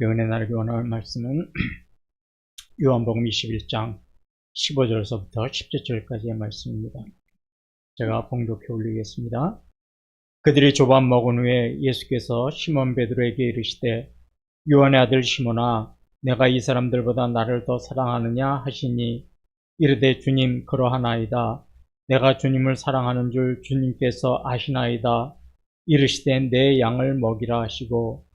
은혜 나누기 원하는 말씀은 요한복음 21장 15절서부터 17절까지의 말씀입니다. 제가 봉독해 올리겠습니다. 그들이 조반 먹은 후에 예수께서 시몬 베드로에게 이르시되 요한의 아들 시몬아 내가 이 사람들보다 나를 더 사랑하느냐 하시니 이르되 주님 그러하나이다. 내가 주님을 사랑하는 줄 주님께서 아시나이다. 이르시되 내 양을 먹이라 하시고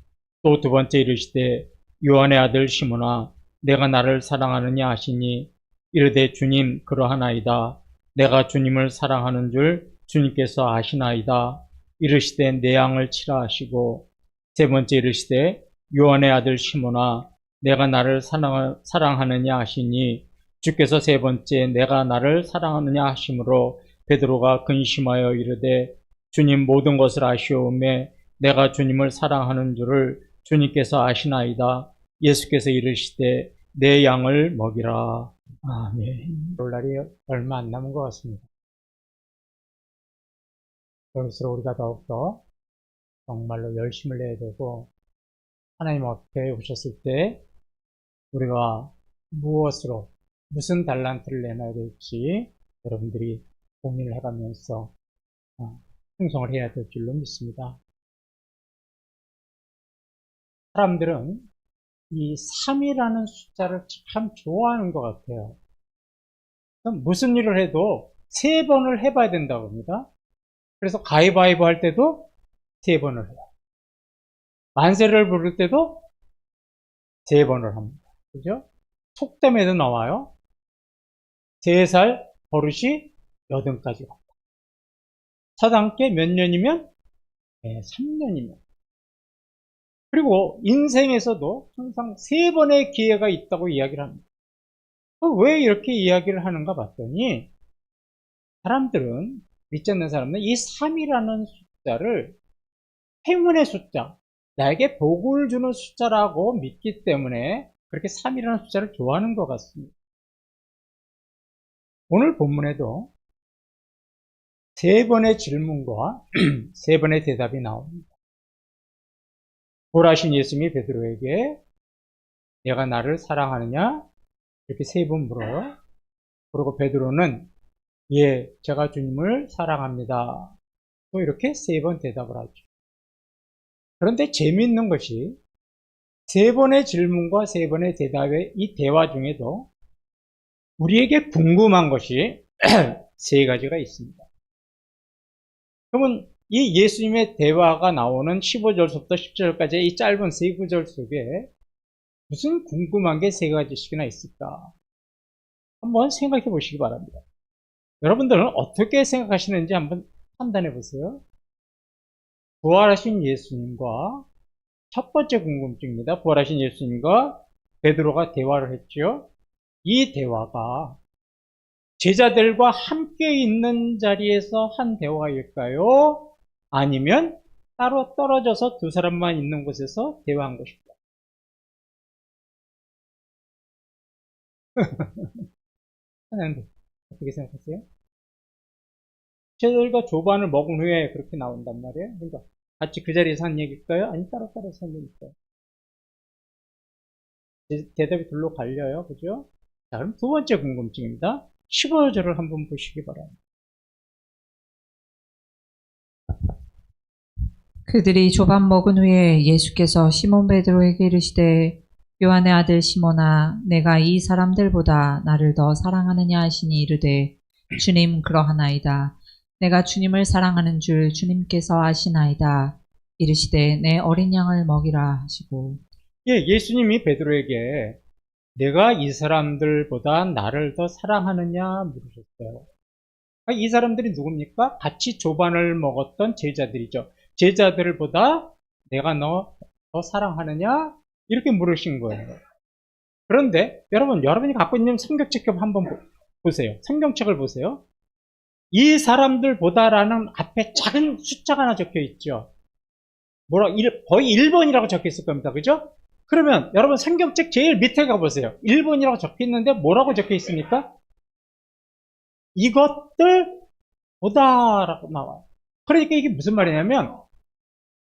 또 두 번째 이르시되 요한의 아들 시몬아 내가 나를 사랑하느냐 하시니 이르되 주님 그러하나이다. 내가 주님을 사랑하는 줄 주님께서 아시나이다. 이르시되 내 양을 치라 하시고 세 번째 이르시되 요한의 아들 시몬아 내가 나를 사랑하느냐 하시니 주께서 세 번째 내가 나를 사랑하느냐 하심으로 베드로가 근심하여 이르되 주님 모든 것을 아시오매 내가 주님을 사랑하는 줄을 주님께서 아시나이다. 예수께서 이르시되 내 양을 먹이라. 아멘. 올 날이 얼마 안 남은 것 같습니다. 그럴수록 우리가 더욱더 정말로 열심을 내야 되고 하나님 앞에 오셨을 때 우리가 무엇으로 무슨 달란트를 내놔야 될지 여러분들이 고민을 해가면서 충성을 해야 될 줄로 믿습니다. 사람들은 이 3이라는 숫자를 참 좋아하는 것 같아요. 무슨 일을 해도 3번을 해봐야 된다고 합니다. 그래서 가위바위보 할 때도 3번을 해요. 만세를 부를 때도 3번을 합니다. 그죠? 속담에도 나와요. 3살 버릇이 8가지 같다. 사단께 몇 년이면? 3년이면. 그리고 인생에서도 항상 3번의 기회가 있다고 이야기를 합니다. 왜 이렇게 이야기를 하는가 봤더니 사람들은, 믿지 않는 사람은 이 3이라는 숫자를 행운의 숫자, 나에게 복을 주는 숫자라고 믿기 때문에 그렇게 3이라는 숫자를 좋아하는 것 같습니다. 오늘 본문에도 3번의 질문과 3번의 대답이 나옵니다. 부활하신 예수님이 베드로에게 내가 나를 사랑하느냐? 이렇게 3번 물어요. 그리고 베드로는 예, 제가 주님을 사랑합니다. 또 이렇게 3번 대답을 하죠. 그런데 재미있는 것이 3번의 질문과 3번의 대답의 이 대화 중에도 우리에게 궁금한 것이 3가지가 있습니다. 그러면 이 예수님의 대화가 나오는 15절부터 10절까지의 이 짧은 3구절 속에 무슨 궁금한 게 3가지씩이나 있을까? 한번 생각해 보시기 바랍니다. 여러분들은 어떻게 생각하시는지 한번 판단해 보세요. 부활하신 예수님과 첫 번째 궁금증입니다. 부활하신 예수님과 베드로가 대화를 했죠. 이 대화가 제자들과 함께 있는 자리에서 한 대화일까요? 아니면 따로 떨어져서 두 사람만 있는 곳에서 대화한 것일까요? 하나님 어떻게 생각하세요? 제자들과 조반을 먹은 후에 그렇게 나온단 말이에요. 그러니까 같이 그 자리에서 한 얘기일까요? 아니 따로따로 한 얘기일까요? 대답이 둘로 갈려요. 그죠? 자, 그럼 두 번째 궁금증입니다. 15절을 한번 보시기 바랍니다. 그들이 조반 먹은 후에 예수께서 시몬 베드로에게 이르시되 요한의 아들 시몬아 내가 이 사람들보다 나를 더 사랑하느냐 하시니 이르되 주님 그러하나이다. 내가 주님을 사랑하는 줄 주님께서 아시나이다. 이르시되 내 어린 양을 먹이라 하시고 예, 예수님이 베드로에게 내가 이 사람들보다 나를 더 사랑하느냐 물으셨어요. 이 사람들이 누굽니까? 같이 조반을 먹었던 제자들이죠. 제자들보다 내가 너 더 사랑하느냐? 이렇게 물으신 거예요. 그런데 여러분이 갖고 있는 성경책 한번 보세요. 성경책을 보세요. 이 사람들보다라는 앞에 작은 숫자가 하나 적혀 있죠. 거의 1번이라고 적혀 있을 겁니다. 그죠? 그러면 여러분 성경책 제일 밑에 가보세요. 1번이라고 적혀 있는데 뭐라고 적혀 있습니까? 이것들 보다라고 나와요. 그러니까 이게 무슨 말이냐면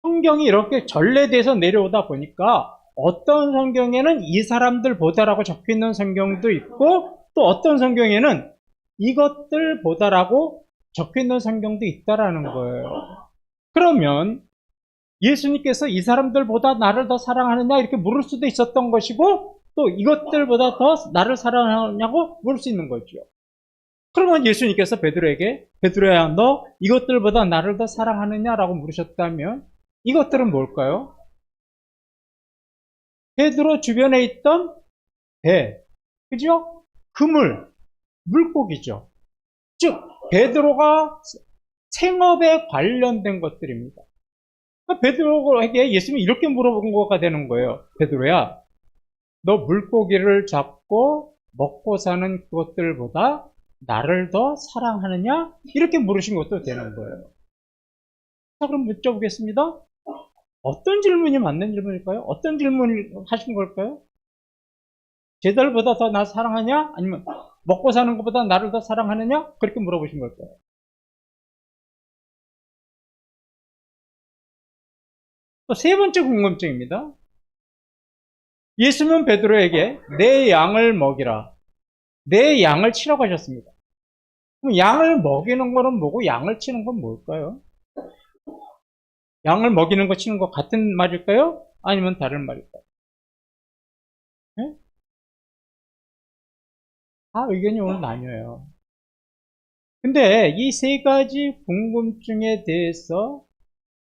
성경이 이렇게 전래돼서 내려오다 보니까 어떤 성경에는 이 사람들보다라고 적혀 있는 성경도 있고 또 어떤 성경에는 이것들보다라고 적혀 있는 성경도 있다라는 거예요. 그러면 예수님께서 이 사람들보다 나를 더 사랑하느냐 이렇게 물을 수도 있었던 것이고 또 이것들보다 더 나를 사랑하냐고 물을 수 있는 거죠. 그러면 예수님께서 베드로에게 베드로야 너 이것들보다 나를 더 사랑하느냐라고 물으셨다면 이것들은 뭘까요? 베드로 주변에 있던 배, 그죠? 그물, 물고기죠. 즉 베드로가 생업에 관련된 것들입니다. 베드로에게 예수님이 이렇게 물어본 거가 되는 거예요. 베드로야, 너 물고기를 잡고 먹고 사는 그것들보다 나를 더 사랑하느냐? 이렇게 물으신 것도 되는 거예요. 자, 그럼 여쭤보겠습니다. 어떤 질문이 맞는 질문일까요? 어떤 질문을 하신 걸까요? 쟤들보다 더 나 사랑하냐? 아니면 먹고 사는 것보다 나를 더 사랑하느냐? 그렇게 물어보신 걸까요? 또 세 번째 궁금증입니다. 예수님은 베드로에게 내 양을 먹이라. 내 양을 치라고 하셨습니다. 그럼 양을 먹이는 거는 뭐고 양을 치는 건 뭘까요? 양을 먹이는 거 치는 거 같은 말일까요? 아니면 다른 말일까요? 네? 의견이 오늘 나뉘어요. 근데 이 세 가지 궁금증에 대해서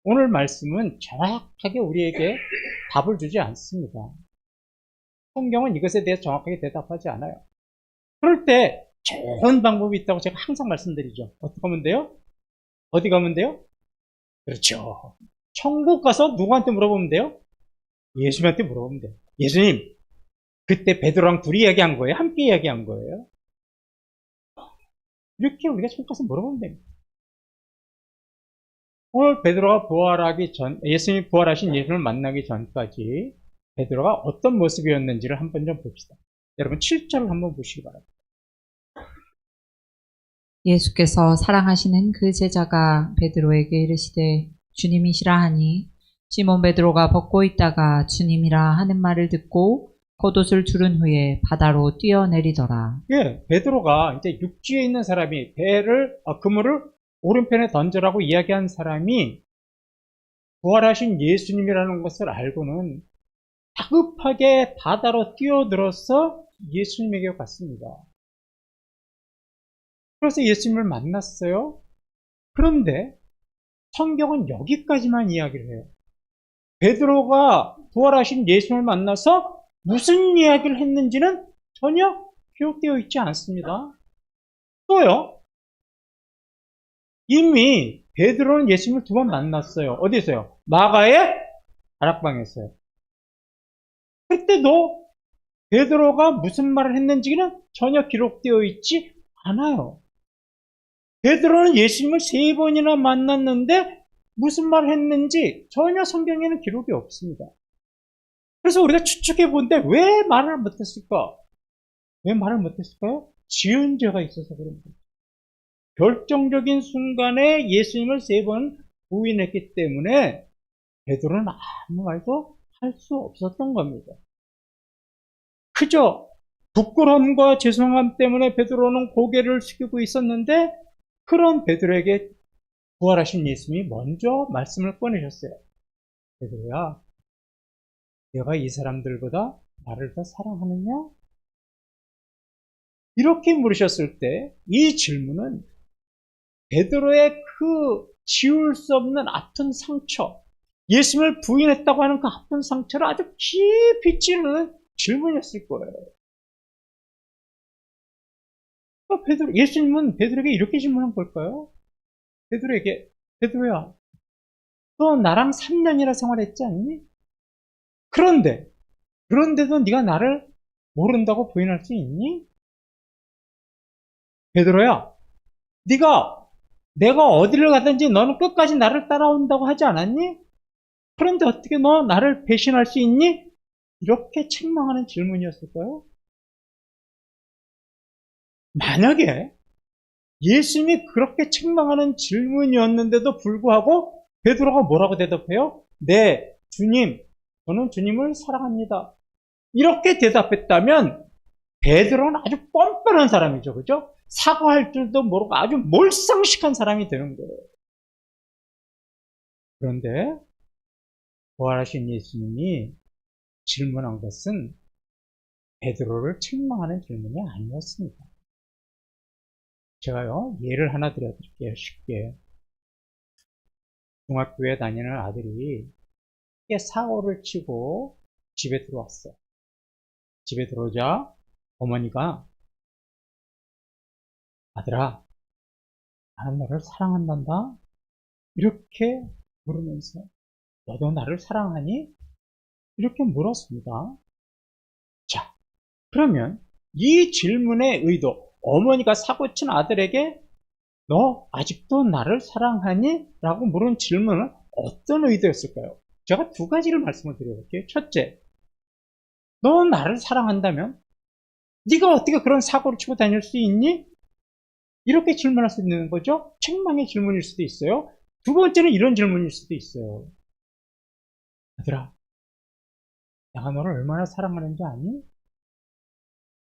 오늘 말씀은 정확하게 우리에게 답을 주지 않습니다. 성경은 이것에 대해서 정확하게 대답하지 않아요. 그럴 때 좋은 방법이 있다고 제가 항상 말씀드리죠. 어떻게 하면 돼요? 어디 가면 돼요? 그렇죠. 천국 가서 누구한테 물어보면 돼요? 예수님한테 물어보면 돼요. 예수님, 그때 베드로랑 둘이 이야기한 거예요? 함께 이야기한 거예요? 이렇게 우리가 천국 가서 물어보면 됩니다. 오늘 베드로가 예수님이 부활하신 예수님을 만나기 전까지 베드로가 어떤 모습이었는지를 한번 좀 봅시다. 여러분 7절을 한번 보시기 바랍니다. 예수께서 사랑하시는 그 제자가 베드로에게 이르시되 주님이시라 하니 시몬 베드로가 벗고 있다가 주님이라 하는 말을 듣고 겉옷을 두른 후에 바다로 뛰어내리더라. 예, 베드로가 이제 육지에 있는 사람이 그물을 오른편에 던져라고 이야기한 사람이 부활하신 예수님이라는 것을 알고는 다급하게 바다로 뛰어들어서 예수님에게 갔습니다. 그래서 예수님을 만났어요. 그런데 성경은 여기까지만 이야기를 해요. 베드로가 부활하신 예수님을 만나서 무슨 이야기를 했는지는 전혀 기록되어 있지 않습니다. 또요, 이미 베드로는 예수님을 두 번 만났어요. 어디서요? 마가의 다락방에서요. 그때도 베드로가 무슨 말을 했는지는 전혀 기록되어 있지 않아요. 베드로는 예수님을 3번이나 만났는데 무슨 말을 했는지 전혀 성경에는 기록이 없습니다. 그래서 우리가 추측해 본데 왜 말을 못했을까? 왜 말을 못했을까요? 지은 죄가 있어서 그런 거예요. 결정적인 순간에 예수님을 3번 부인했기 때문에 베드로는 아무 말도 할 수 없었던 겁니다. 그저 부끄러움과 죄송함 때문에 베드로는 고개를 숙이고 있었는데 그런 베드로에게 부활하신 예수님이 먼저 말씀을 꺼내셨어요. 베드로야, 내가 이 사람들보다 나를 더 사랑하느냐? 이렇게 물으셨을 때 이 질문은 베드로의 그 지울 수 없는 아픈 상처, 예수님을 부인했다고 하는 그 아픈 상처를 아주 깊이 찌르는 질문이었을 거예요. 예수님은 베드로에게 이렇게 질문한 걸까요? 베드로에게, 베드로야, 너 나랑 3년이나 생활했지 않니? 그런데도 네가 나를 모른다고 부인할 수 있니? 베드로야, 내가 어디를 가든지 너는 끝까지 나를 따라온다고 하지 않았니? 그런데 어떻게 너 나를 배신할 수 있니? 이렇게 책망하는 질문이었을까요? 만약에 예수님이 그렇게 책망하는 질문이었는데도 불구하고 베드로가 뭐라고 대답해요? 네, 주님, 저는 주님을 사랑합니다. 이렇게 대답했다면 베드로는 아주 뻔뻔한 사람이죠. 그죠? 사과할 줄도 모르고 아주 몰상식한 사람이 되는 거예요. 그런데 부활하신 예수님이 질문한 것은 베드로를 책망하는 질문이 아니었습니다. 제가요, 예를 하나 드려드릴게요. 쉽게. 중학교에 다니는 아들이 크게 사고를 치고 집에 들어왔어요. 집에 들어오자 어머니가 아들아, 나는 너를 사랑한단다. 이렇게 물으면서 너도 나를 사랑하니? 이렇게 물었습니다. 자, 그러면 이 질문의 의도, 어머니가 사고친 아들에게 너 아직도 나를 사랑하니? 라고 물은 질문은 어떤 의도였을까요? 제가 두 가지를 말씀을 드려볼게요. 첫째, 너 나를 사랑한다면 네가 어떻게 그런 사고를 치고 다닐 수 있니? 이렇게 질문할 수 있는 거죠. 책망의 질문일 수도 있어요. 두 번째는 이런 질문일 수도 있어요. 아들아, 내가 너를 얼마나 사랑하는지 아니?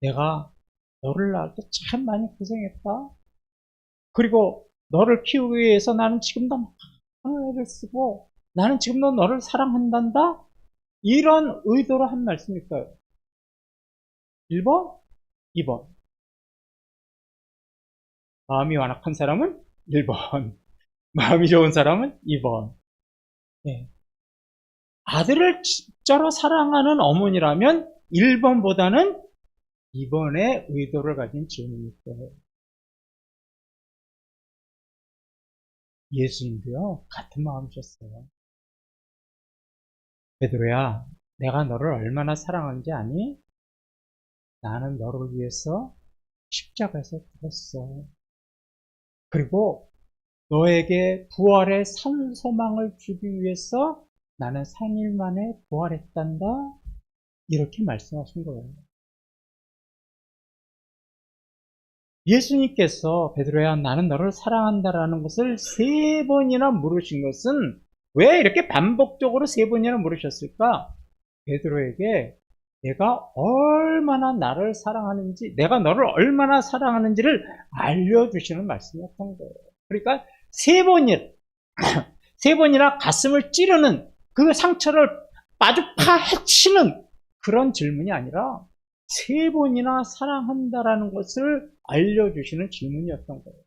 내가 너를 낳을 때 참 많이 고생했다. 그리고 너를 키우기 위해서 나는 지금도 많은 애를 쓰고 나는 지금도 너를 사랑한단다. 이런 의도로 한 말씀일까요? 1번, 2번. 마음이 완악한 사람은 1번, 마음이 좋은 사람은 2번. 네. 아들을 진짜로 사랑하는 어머니라면 1번보다는 2번의 의도를 가진 질문일 거예요. 예수님도요, 같은 마음이셨어요. 베드로야, 내가 너를 얼마나 사랑하는지 아니? 나는 너를 위해서 십자가에서 죽었어. 그리고 너에게 부활의 산 소망을 주기 위해서 나는 3일 만에 부활했단다. 이렇게 말씀하신 거예요. 예수님께서 베드로야 나는 너를 사랑한다라는 것을 3번이나 물으신 것은 왜 이렇게 반복적으로 3번이나 물으셨을까? 베드로에게 내가 얼마나 나를 사랑하는지, 내가 너를 얼마나 사랑하는지를 알려주시는 말씀이었던 거예요. 그러니까 3번이, 3번이나 가슴을 찌르는 그 상처를 아주 파헤치는 그런 질문이 아니라 3번이나 사랑한다라는 것을 알려주시는 질문이었던 거예요.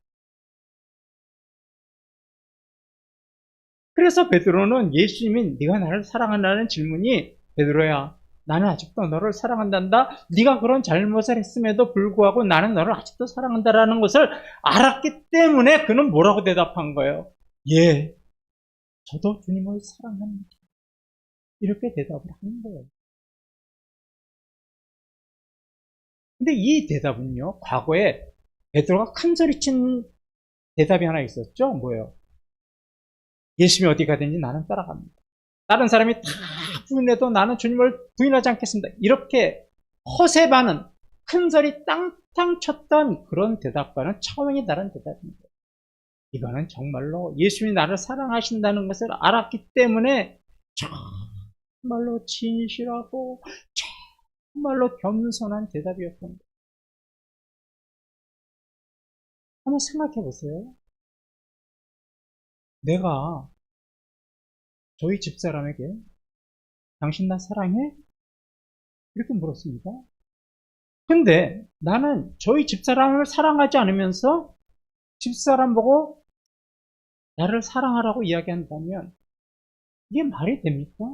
그래서 베드로는 예수님이 네가 나를 사랑한다는 질문이 베드로야 나는 아직도 너를 사랑한단다. 네가 그런 잘못을 했음에도 불구하고 나는 너를 아직도 사랑한다라는 것을 알았기 때문에 그는 뭐라고 대답한 거예요? 예, 저도 주님을 사랑합니다. 이렇게 대답을 하는 거예요. 근데 이 대답은요, 과거에 베드로가 큰 소리친 대답이 하나 있었죠? 뭐예요? 예수님이 어디 가든지 나는 따라갑니다. 다른 사람이 다 부인해도 나는 주님을 부인하지 않겠습니다. 이렇게 허세 반은 큰 소리 땅땅 쳤던 그런 대답과는 차원이 다른 대답입니다. 이거는 정말로 예수님이 나를 사랑하신다는 것을 알았기 때문에 정말로 진실하고 정말로 겸손한 대답이었던 거예요. 한번 생각해 보세요. 내가 저희 집사람에게 당신 나 사랑해? 이렇게 물었습니다. 근데 나는 저희 집사람을 사랑하지 않으면서 집사람 보고 나를 사랑하라고 이야기한다면 이게 말이 됩니까?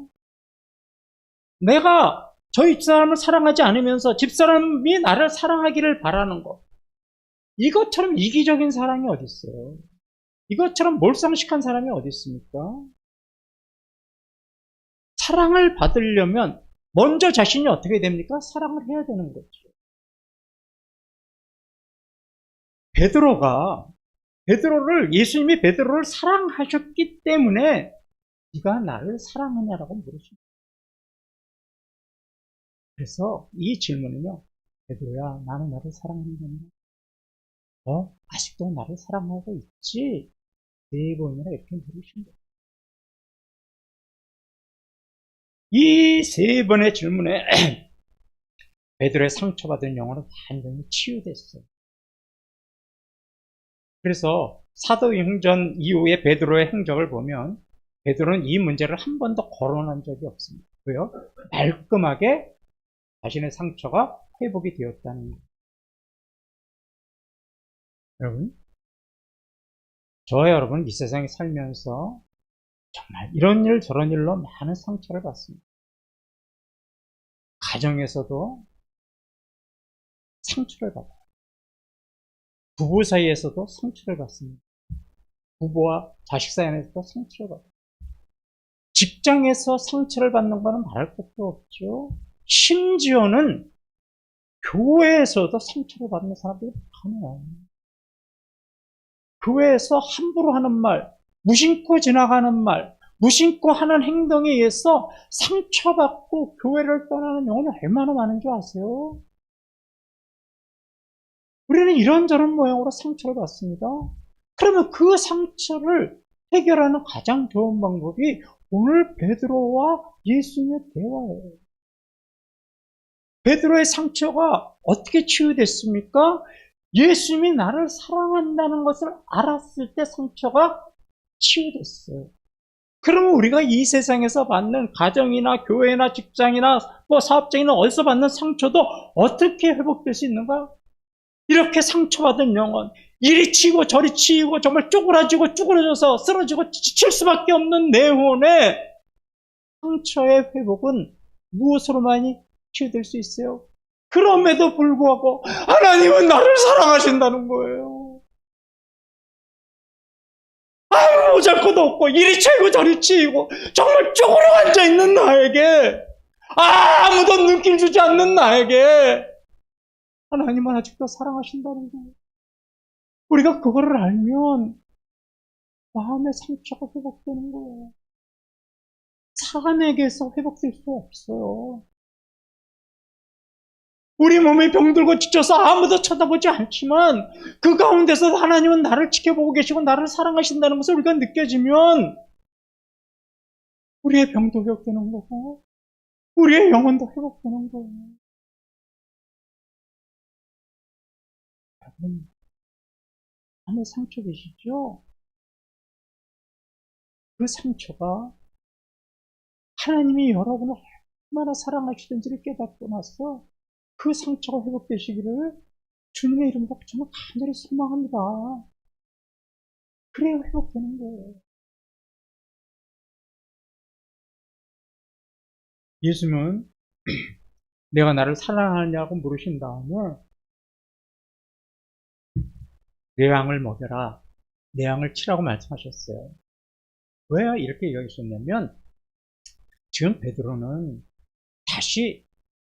내가 저희 집사람을 사랑하지 않으면서 집사람이 나를 사랑하기를 바라는 것. 이것처럼 이기적인 사랑이 어디 있어요? 이것처럼 몰상식한 사람이 어디 있습니까? 사랑을 받으려면 먼저 자신이 어떻게 됩니까? 사랑을 해야 되는 거죠. 예수님이 베드로를 사랑하셨기 때문에 네가 나를 사랑하냐라고 물으십니다. 그래서 이 질문은요, 베드로야, 나는 너를 사랑한다. 너 아직도 나를 사랑하고 있지? 4번이나 이렇게 물으신 거예요. 이 세 번의 질문에 베드로의 상처받은 영혼은 완전히 치유됐어요. 그래서 사도행전 이후에 베드로의 행적을 보면 베드로는 이 문제를 한 번도 거론한 적이 없습니다. 왜요? 말끔하게 자신의 상처가 회복이 되었다는 거예요. 여러분, 저와 여러분 이 세상에 살면서 정말 이런 일 저런 일로 많은 상처를 받습니다. 가정에서도 상처를 받아요. 부부 사이에서도 상처를 받습니다. 부부와 자식 사이에서도 상처를 받아요. 직장에서 상처를 받는 거는 말할 것도 없죠. 심지어는 교회에서도 상처를 받는 사람들이 많아요. 교회에서 함부로 하는 말, 무심코 지나가는 말, 무심코 하는 행동에 의해서 상처받고 교회를 떠나는 영혼이 얼마나 많은 줄 아세요? 우리는 이런저런 모양으로 상처를 받습니다. 그러면 그 상처를 해결하는 가장 좋은 방법이 오늘 베드로와 예수님의 대화예요. 베드로의 상처가 어떻게 치유됐습니까? 예수님이 나를 사랑한다는 것을 알았을 때 상처가 치유됐어요. 그러면 우리가 이 세상에서 받는 가정이나 교회나 직장이나 뭐 사업장이나 어디서 받는 상처도 어떻게 회복될 수 있는가? 이렇게 상처받은 영혼, 이리 치고 저리 치이고 정말 쪼그라지고 쭈그러져서 쓰러지고 지칠 수밖에 없는 내 혼의 상처의 회복은 무엇으로만이 치유될 수 있어요? 그럼에도 불구하고 하나님은 나를 사랑하신다는 거예요. 아무 보잘것도 없고 이리 치이고 저리 치이고 정말 쪼그려 앉아있는 나에게, 아무도 눈길 주지 않는 나에게 하나님은 아직도 사랑하신다는 거예요. 우리가 그거를 알면 마음의 상처가 회복되는 거예요. 사람에게서 회복될 수 없어요. 우리 몸이 병들고 지쳐서 아무도 쳐다보지 않지만 그 가운데서 하나님은 나를 지켜보고 계시고 나를 사랑하신다는 것을 우리가 느껴지면 우리의 병도 회복되는 거고 우리의 영혼도 회복되는 거예요. 여러분, 마음에 상처 계시죠? 그 상처가 하나님이 여러분을 얼마나 사랑하시는지를 깨닫고 나서 그 상처가 회복되시기를 주님의 이름으로 정말 간절히 소망합니다. 그래야 회복되는 거예요. 예수님은 내가 나를 사랑하냐고 물으신 다음에 내 양을 먹여라, 내 양을 치라고 말씀하셨어요. 왜 이렇게 얘기하셨냐면 지금 베드로는 다시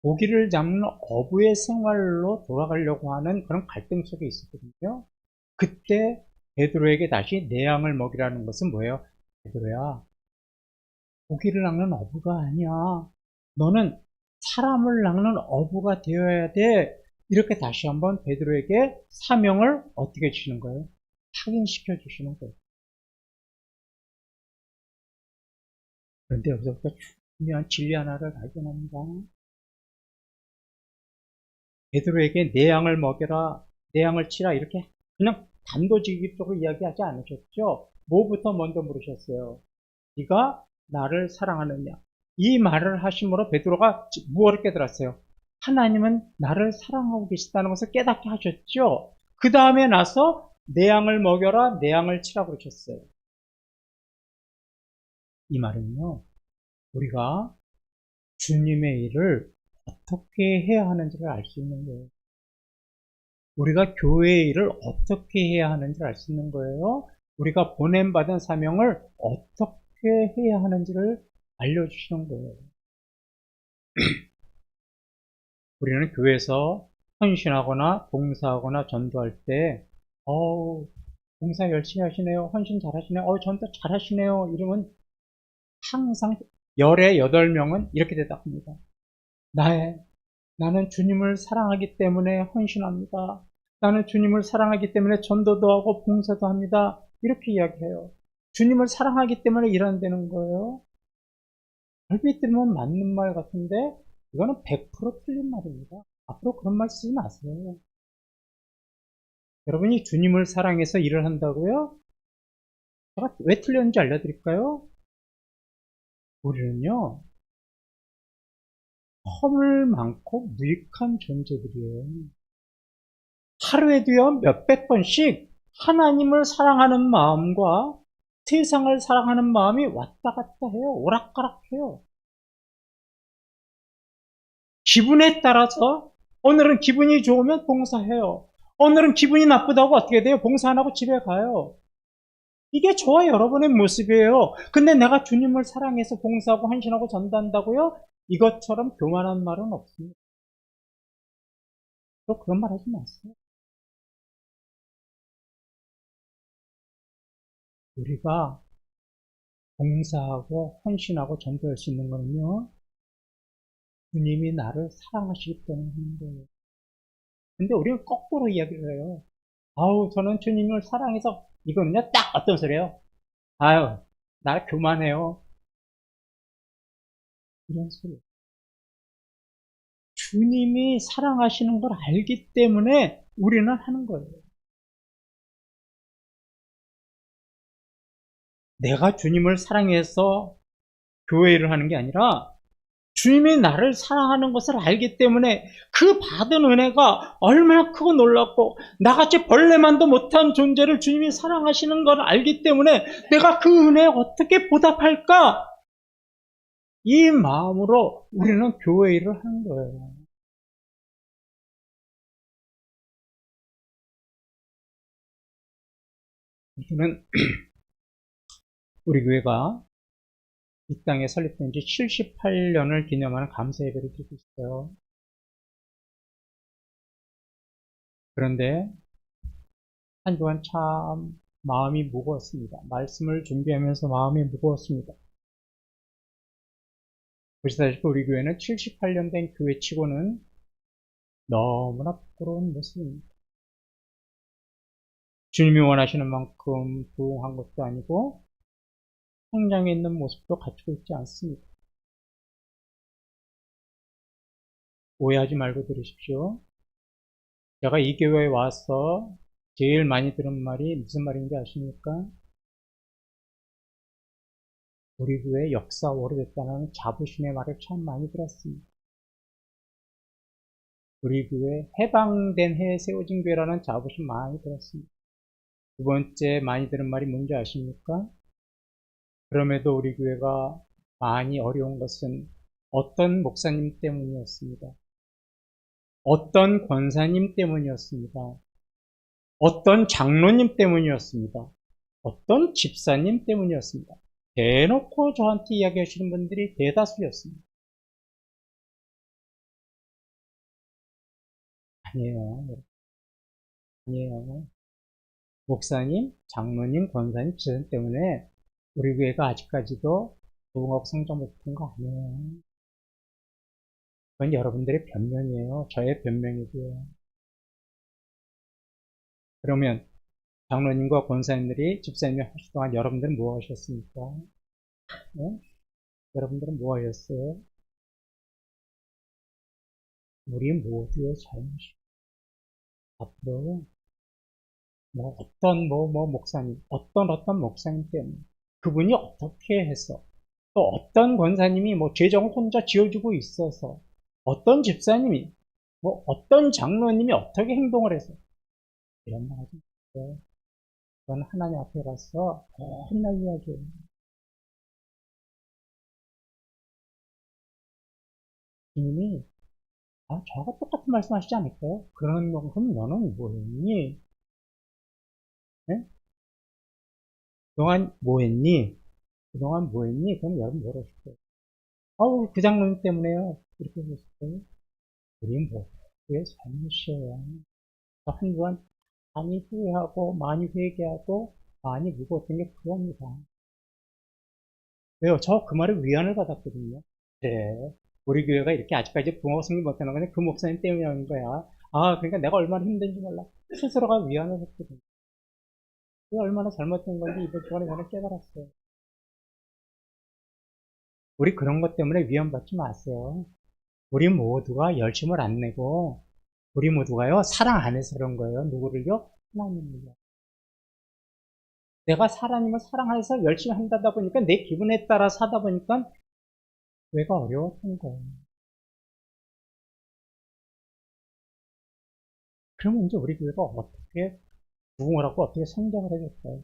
고기를 잡는 어부의 생활로 돌아가려고 하는 그런 갈등 속에 있었거든요. 그때 베드로에게 다시 내 양을 먹이라는 것은 뭐예요? 베드로야, 고기를 낚는 어부가 아니야. 너는 사람을 낚는 어부가 되어야 돼. 이렇게 다시 한번 베드로에게 사명을 어떻게 주시는 거예요? 확인시켜 주시는 거예요. 그런데 여기서부터 중요한 진리 하나를 발견합니다. 베드로에게 내 양을 먹여라, 내 양을 치라 이렇게 그냥 단도직입적으로 이야기하지 않으셨죠? 뭐부터 먼저 물으셨어요? 네가 나를 사랑하느냐? 이 말을 하심으로 베드로가 무엇을 깨달았어요? 하나님은 나를 사랑하고 계시다는 것을 깨닫게 하셨죠? 그 다음에 나서 내 양을 먹여라, 내 양을 치라 그러셨어요. 이 말은요, 우리가 주님의 일을 어떻게 해야 하는지를 알 수 있는 거예요. 우리가 교회의 일을 어떻게 해야 하는지를 알 수 있는 거예요. 우리가 보냄받은 사명을 어떻게 해야 하는지를 알려주시는 거예요. 우리는 교회에서 헌신하거나 봉사하거나 전도할 때 봉사 열심히 하시네요, 헌신 잘하시네요, 전도 잘하시네요 이러면 항상 열의 8명은 이렇게 대답합니다. 나는 주님을 사랑하기 때문에 헌신합니다. 나는 주님을 사랑하기 때문에 전도도 하고 봉사도 합니다. 이렇게 이야기해요. 주님을 사랑하기 때문에 일한다는 거예요. 얼핏 들으면 맞는 말 같은데 이거는 100% 틀린 말입니다. 앞으로 그런 말 쓰지 마세요. 여러분이 주님을 사랑해서 일을 한다고요? 제가 왜 틀렸는지 알려드릴까요? 우리는요, 허물 많고 무익한 존재들이에요. 하루에도요, 몇백 번씩 하나님을 사랑하는 마음과 세상을 사랑하는 마음이 왔다 갔다 해요. 오락가락해요. 기분에 따라서 오늘은 기분이 좋으면 봉사해요. 오늘은 기분이 나쁘다고 어떻게 돼요? 봉사 안 하고 집에 가요. 이게 저와 여러분의 모습이에요. 근데 내가 주님을 사랑해서 봉사하고 헌신하고 전도한다고요? 이것처럼 교만한 말은 없습니다. 또 그런 말 하지 마세요. 우리가 봉사하고 헌신하고 전도할 수 있는 거는요, 주님이 나를 사랑하시기 때문에 하는 거예요. 근데 우리는 거꾸로 이야기를 해요. 아우, 저는 주님을 사랑해서, 이거는요, 딱 어떤 소리예요? 아유, 나 교만해요. 이런 소리. 주님이 사랑하시는 걸 알기 때문에 우리는 하는 거예요. 내가 주님을 사랑해서 교회를 하는 게 아니라 주님이 나를 사랑하는 것을 알기 때문에 그 받은 은혜가 얼마나 크고 놀랍고 나같이 벌레만도 못한 존재를 주님이 사랑하시는 걸 알기 때문에 내가 그 은혜에 어떻게 보답할까? 이 마음으로 우리는 교회 일을 하는 거예요. 우리는 우리 교회가 이 땅에 설립된 지 78년을 기념하는 감사 예배를 드리고 있어요. 그런데 한 주간 참 마음이 무거웠습니다. 말씀을 준비하면서 마음이 무거웠습니다. 보시다시피 우리 교회는 78년 된 교회치고는 너무나 부끄러운 모습입니다. 주님이 원하시는 만큼 부흥한 것도 아니고 성장해 있는 모습도 갖추고 있지 않습니다. 오해하지 말고 들으십시오. 제가 이 교회에 와서 제일 많이 들은 말이 무슨 말인지 아십니까? 우리 교회 역사 오래됐다는 자부심의 말을 참 많이 들었습니다. 우리 교회 해방된 해에 세워진 교회라는 자부심 많이 들었습니다. 두 번째 많이 들은 말이 뭔지 아십니까? 그럼에도 우리 교회가 많이 어려운 것은 어떤 목사님 때문이었습니다. 어떤 권사님 때문이었습니다. 어떤 장로님 때문이었습니다. 어떤 집사님 때문이었습니다. 대놓고 저한테 이야기하시는 분들이 대다수였습니다. 아니에요. 아니에요. 목사님, 장로님, 권사님, 집사님 때문에 우리 교회가 아직까지도 부흥하고 성장 못한 거 아니에요. 그건 여러분들의 변명이에요. 저의 변명이고요. 그러면 장로님과 권사님들이 집사님이 하실 동안 여러분들은 뭐 하셨습니까? 네? 여러분들은 뭐 하셨어요? 우리 모두의 잘못이 앞으로 뭐 어떤 목사님, 어떤 목사님 때문에 그분이 어떻게 해서 또 어떤 권사님이 뭐 재정을 혼자 지어주고 있어서 어떤 집사님이 뭐 어떤 장로님이 어떻게 행동을 해서 이런 말 하지 마세요. 그건 하나님 앞에 가서 혼날 이야기예요. 주님이 저하고 똑같은 말씀하시지 않을까요? 그런 만큼 너는 뭐했니? 네? 그동안 뭐했니? 그동안 뭐했니? 그럼 여러분 뭐라 하실 거예요? 그 장로님 때문에요. 이렇게 하실 거예요? 우린 뭐, 왜 잘못이에요? 한 주간 많이 후회하고, 많이 회개하고, 많이 무거웠던 게 그겁니다. 왜요? 저 그 말에 위안을 받았거든요. 그래. 우리 교회가 이렇게 아직까지 부흥하고 승리 못하는 거는 그 목사님 때문이라는 거야. 그러니까 내가 얼마나 힘든지 몰라. 스스로가 위안을 했거든요. 그게 얼마나 잘못된 건지 이번 주간에 저는 깨달았어요. 우리 그런 것 때문에 위험받지 마세요. 우리 모두가 열심을 안 내고 우리 모두가요 사랑 안에서 그런 거예요. 누구를요? 하나님을요. 내가 하나님을 사랑해서 열심히 한다다 보니까 내 기분에 따라 사다 보니까 왜가 어려웠던 거예요. 그러면 이제 우리 교회가 어떻게 부흥을 하고 어떻게 성장을 해줄까요?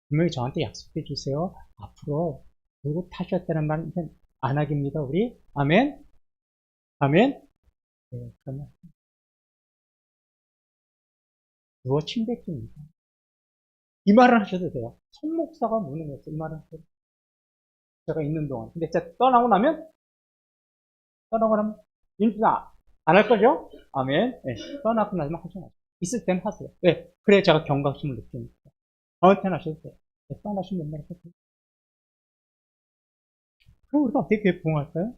분명히 저한테 약속해 주세요. 앞으로 누구 타셨다는 말 안 하깁니다. 우리 아멘. 아멘. 네, 그러면 누워 침 뱉깁니다. 이 말을 하셔도 돼요. 송 목사가 무능했어. 이 말을 하셔도 돼요. 제가 있는 동안. 근데 제가 떠나고 나면 인사 안 할 거죠? 아멘. 네, 떠나고 나면 하지 마세요. 있을 때는 하세요. 네, 그래 제가 경각심을 느끼니까. 저한테는 하셔도 돼요. 네, 떠나시면 맨날 하세요. 그럼 우리가 어떻게 교회 부흥할까요?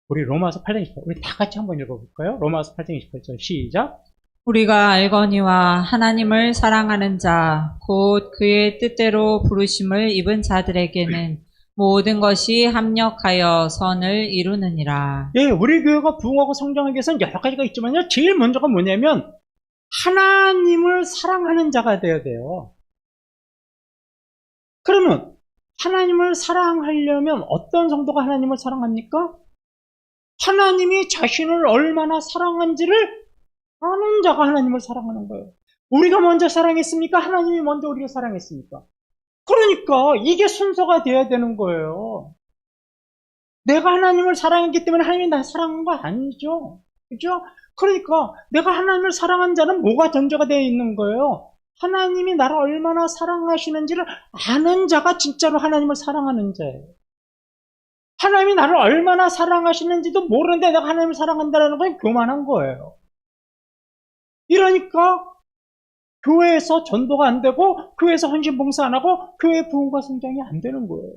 우리 로마서 8장 28절 우리 다 같이 한번 읽어볼까요? 로마서 8장 28절 시작. 우리가 알거니와 하나님을 사랑하는 자, 곧 그의 뜻대로 부르심을 입은 자들에게는 모든 것이 합력하여 선을 이루느니라. 예, 우리 교회가 부흥하고 성장하기 위해서는 여러 가지가 있지만요. 제일 먼저가 뭐냐면 하나님을 사랑하는 자가 되어야 돼요. 그러면 하나님을 사랑하려면 어떤 성도가 하나님을 사랑합니까? 하나님이 자신을 얼마나 사랑한지를 아는 자가 하나님을 사랑하는 거예요. 우리가 먼저 사랑했습니까? 하나님이 먼저 우리를 사랑했습니까? 그러니까 이게 순서가 돼야 되는 거예요. 내가 하나님을 사랑했기 때문에 하나님이 나 사랑한 거 아니죠. 그죠? 그러니까 내가 하나님을 사랑한 자는 뭐가 전제가 되어 있는 거예요? 하나님이 나를 얼마나 사랑하시는지를 아는 자가 진짜로 하나님을 사랑하는 자예요. 하나님이 나를 얼마나 사랑하시는지도 모르는데 내가 하나님을 사랑한다는 건 교만한 거예요. 이러니까 교회에서 전도가 안 되고 교회에서 헌신봉사 안 하고 교회 부흥과 성장이 안 되는 거예요.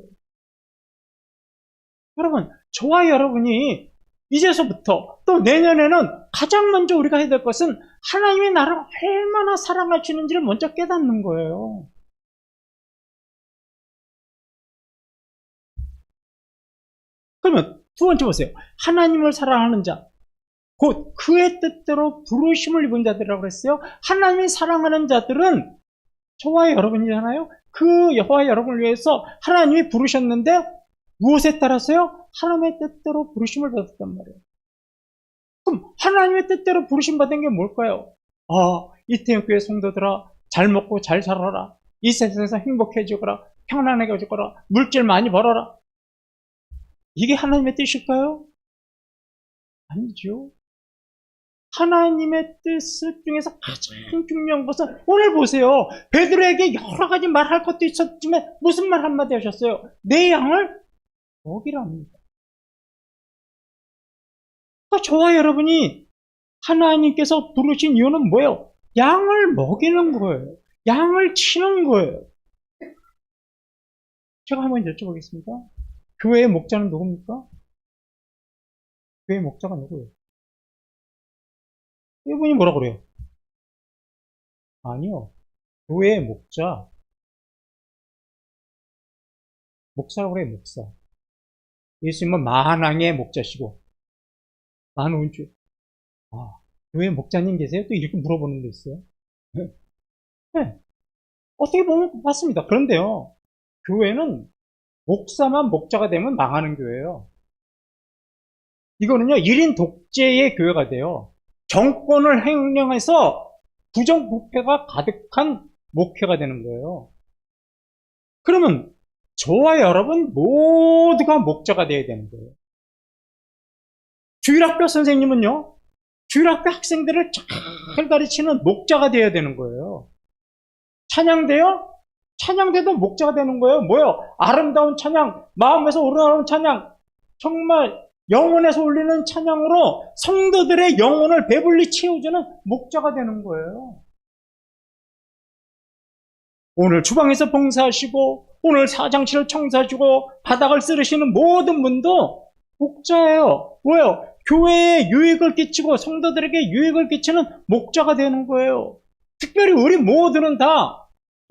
여러분, 저와 여러분이 이제서부터 또 내년에는 가장 먼저 우리가 해야 될 것은 하나님이 나를 얼마나 사랑하시는지를 먼저 깨닫는 거예요. 그러면 두 번째 보세요. 하나님을 사랑하는 자, 곧 그의 뜻대로 부르심을 입은 자들이라고 그랬어요. 하나님이 사랑하는 자들은 저와 여러분이잖아요. 그 여호와 여러분을 위해서 하나님이 부르셨는데 무엇에 따라서요? 하나님의 뜻대로 부르심을 받았단 말이에요. 그럼 하나님의 뜻대로 부르심 받은 게 뭘까요? 이태영교회 성도들아, 잘 먹고 잘 살아라. 이 세상에서 행복해지거라. 평안해지거라. 물질 많이 벌어라. 이게 하나님의 뜻일까요? 아니죠. 하나님의 뜻 중에서 가장 중요한 것은 오늘 보세요. 베드로에게 여러 가지 말할 것도 있었지만 무슨 말 한마디 하셨어요? 내 양을 먹이랍니다. 그러니까 저와 여러분이 하나님께서 부르신 이유는 뭐예요? 양을 먹이는 거예요. 양을 치는 거예요. 제가 한번 여쭤보겠습니다. 교회의 목자는 누굽니까? 교회의 목자가 누구예요? 이분이 뭐라 그래요? 아니요. 교회의 목사라고 그래요, 목사. 예수님은 만왕의 목자시고, 만운주. 교회 목자님 계세요? 또 이렇게 물어보는 데 있어요. 네. 어떻게 보면 맞습니다. 그런데요, 교회는 목사만 목자가 되면 망하는 교회예요. 이거는요, 1인 독재의 교회가 돼요. 정권을 행령해서 부정부패가 가득한 목회가 되는 거예요. 그러면 저와 여러분 모두가 목자가 되어야 되는 거예요. 주일학교 선생님은요, 주일학교 학생들을 잘 가르치는 목자가 되어야 되는 거예요. 찬양대요? 찬양대도 목자가 되는 거예요. 뭐요? 아름다운 찬양, 마음에서 우러나오는 찬양, 정말 영혼에서 울리는 찬양으로 성도들의 영혼을 배불리 채워주는 목자가 되는 거예요. 오늘 주방에서 봉사하시고 오늘 사장실을 청소하시고 바닥을 쓸으시는 모든 분도 목자예요. 뭐예요? 교회에 유익을 끼치고 성도들에게 유익을 끼치는 목자가 되는 거예요. 특별히 우리 모두는 다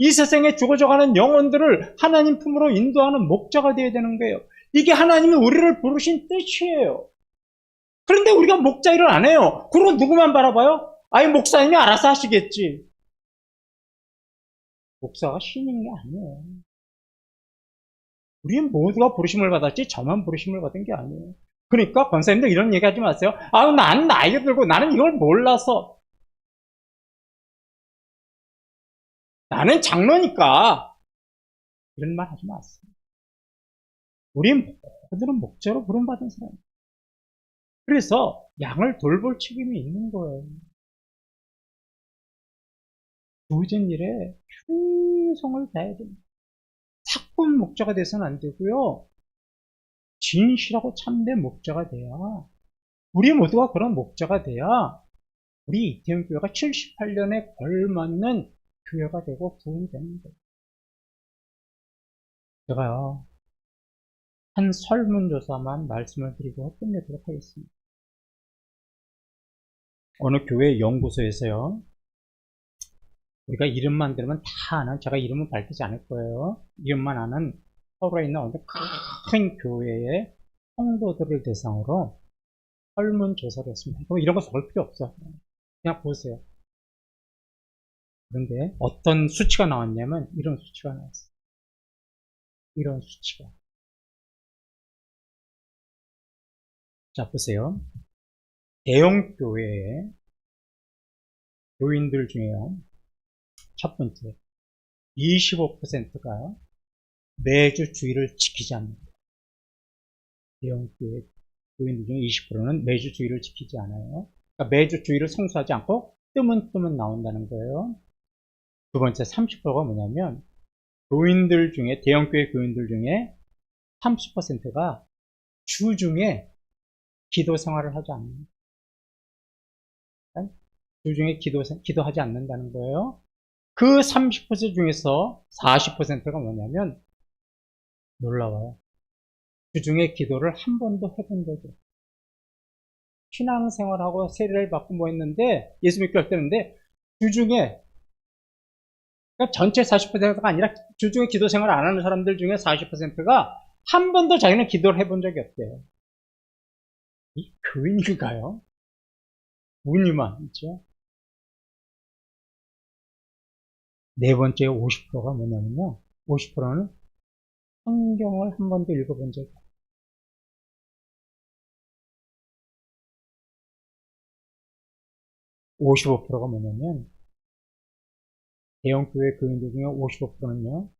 이 세상에 죽어져가는 영혼들을 하나님 품으로 인도하는 목자가 되어야 되는 거예요. 이게 하나님이 우리를 부르신 뜻이에요. 그런데 우리가 목자 일을 안 해요. 그럼 누구만 바라봐요? 아예 목사님이 알아서 하시겠지. 목사가 신인 게 아니에요. 우리는 모두가 부르심을 받았지 저만 부르심을 받은 게 아니에요. 그러니까 권사님들 이런 얘기 하지 마세요. 아, 나는 나이가 들고 나는 이걸 몰라서. 나는 장로니까. 이런 말 하지 마세요. 우리 모두는 목자로 부름받은 사람. 그래서 양을 돌볼 책임이 있는 거예요. 주어진 일에 충성을 다해야 됩니다. 사건 목자가 돼서는 안 되고요. 진실하고 참된 목자가 돼야, 우리 모두가 그런 목자가 돼야 우리 이태원 교회가 78년에 걸맞는 교회가 되고 부흥되는 거예요. 제가요, 한 설문조사만 말씀을 드리고 끝내도록 하겠습니다. 어느 교회 연구소에서요, 우리가 이름만 들으면 다 아는, 제가 이름은 밝히지 않을 거예요. 이름만 아는 서울에 있는 어느 큰 교회의 성도들을 대상으로 설문조사를 했습니다. 그럼 이런 거 적을 필요 없어. 그냥 보세요. 그런데 어떤 수치가 나왔냐면 이런 수치가 나왔어요. 이런 수치가. 자, 보세요. 대형 교회의 교인들 중에요. 첫 번째, 25%가 매주 주일을 지키지 않는다. 대형 교회 교인들 중에 20%는 매주 주일을 지키지 않아요. 그러니까 매주 주일을 성수하지 않고 뜨문뜨문 나온다는 거예요. 두 번째, 30%가 뭐냐면 교인들 중에, 대형 교회 교인들 중에 30%가 주중에 기도 생활을 하지 않는다. 주중에 기도하지 않는다는 거예요. 그 30% 중에서 40%가 뭐냐면 놀라워요. 주중에 기도를 한 번도 해본 적이 없어요. 신앙생활하고 세례를 받고 뭐 했는데, 예수 믿고 할 때는데, 주중에, 그러니까 전체 40%가 아니라 주중에 기도 생활 안 하는 사람들 중에 40%가 한 번도 자기는 기도를 해본 적이 없대요. 이 교인인가요? 무늬만 있죠. 네 번째 50%가 뭐냐면요. 50%는 성경을 한 번도 읽어본 적이 없어요. 55%가 뭐냐면, 대형교회 교인들 중에 55%는요,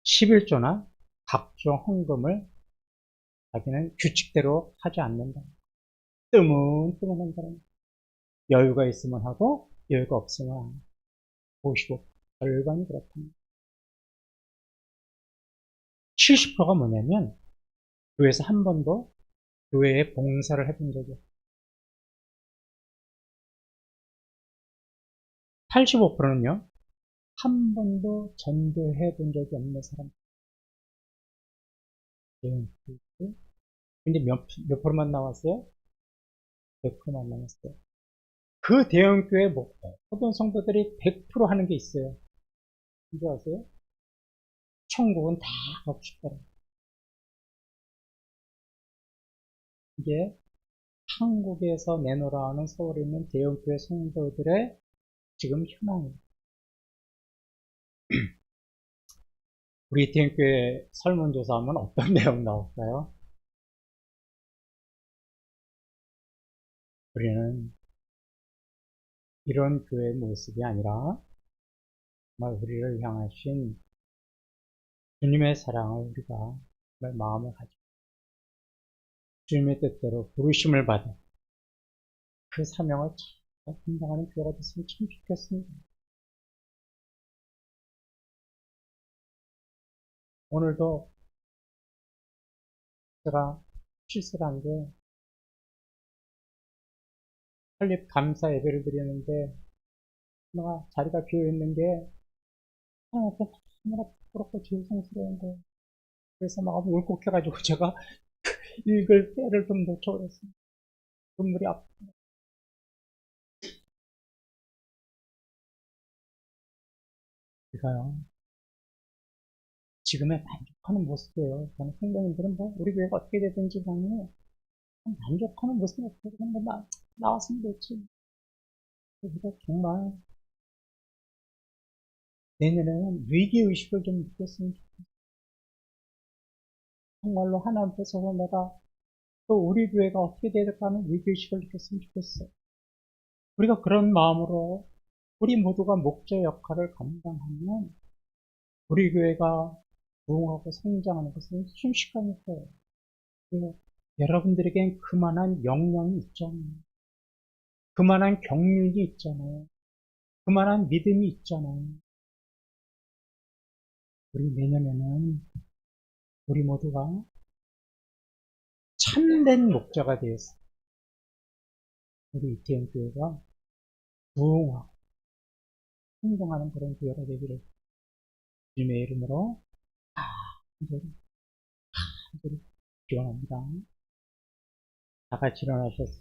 11조나 각종 헌금을 자기는 규칙대로 하지 않는다. 뜨문뜨문한 사람. 여유가 있으면 하고, 여유가 없으면 안 하고. 55%. 절반이 그렇답니다. 70%가 뭐냐면, 교회에서 한 번도 교회에 봉사를 해본 적이 없어요. 85%는요, 한 번도 전도해 본 적이 없는 사람. 근데 몇 프로만 나왔어요? 100%만 나왔어요. 그 대형교회 모든 성도들이 100% 하는 게 있어요. 뭔지 아세요? 천국은 다 가고 싶더라. 이게 한국에서 내놓으라는 서울에 있는 대형교회 성도들의 지금 현황이에요. 우리 대형교회 설문조사하면 어떤 내용 나올까요? 우리는 이런 교회의 모습이 아니라 정말 우리를 향하신 주님의 사랑을 우리가 정말 마음에 가지고 주님의 뜻대로 부르심을 받은 그 사명을 잘 감당하는 교회가 됐으면 참 좋겠습니다. 오늘도 제가 실수를 한 게, 설립 감사 예배를 드렸는데 내가 자리가 비어있는 게 하나님께 너무나 부끄럽고 죄송스러운 거예요. 그래서 막 울컥해가지고 제가 읽을 때를 좀 놓쳐버렸습니다. 눈물이 아프다. 우리가요, 지금의 만족, 만족하는 모습이에요. 저는 성도님들은 뭐 우리 교회가 어떻게 되든지 간에 만족하는 모습이 없어요. 그냥 뭐 나왔으면 됐지. 그래서 정말 내년에는 위기의식을 좀 느꼈으면 좋겠어요. 정말로 하나님 앞에서 내가 또 우리 교회가 어떻게 돼야 될까 하는 위기의식을 느꼈으면 좋겠어요. 우리가 그런 마음으로 우리 모두가 목자 역할을 감당하면 우리 교회가 부흥하고 성장하는 것은 순식간일 거예요. 그리고 여러분들에겐 그만한 역량이 있잖아요. 그만한 경륜이 있잖아요. 그만한 믿음이 있잖아요. 우리 내년에는 우리 모두가 참된 목자가 되었어요. 우리 이태원 교회가 부흥하고 성장하는 그런 교회가 되기를 주님의 이름으로 간절히 기원합니다. 다 같이 일어나셔서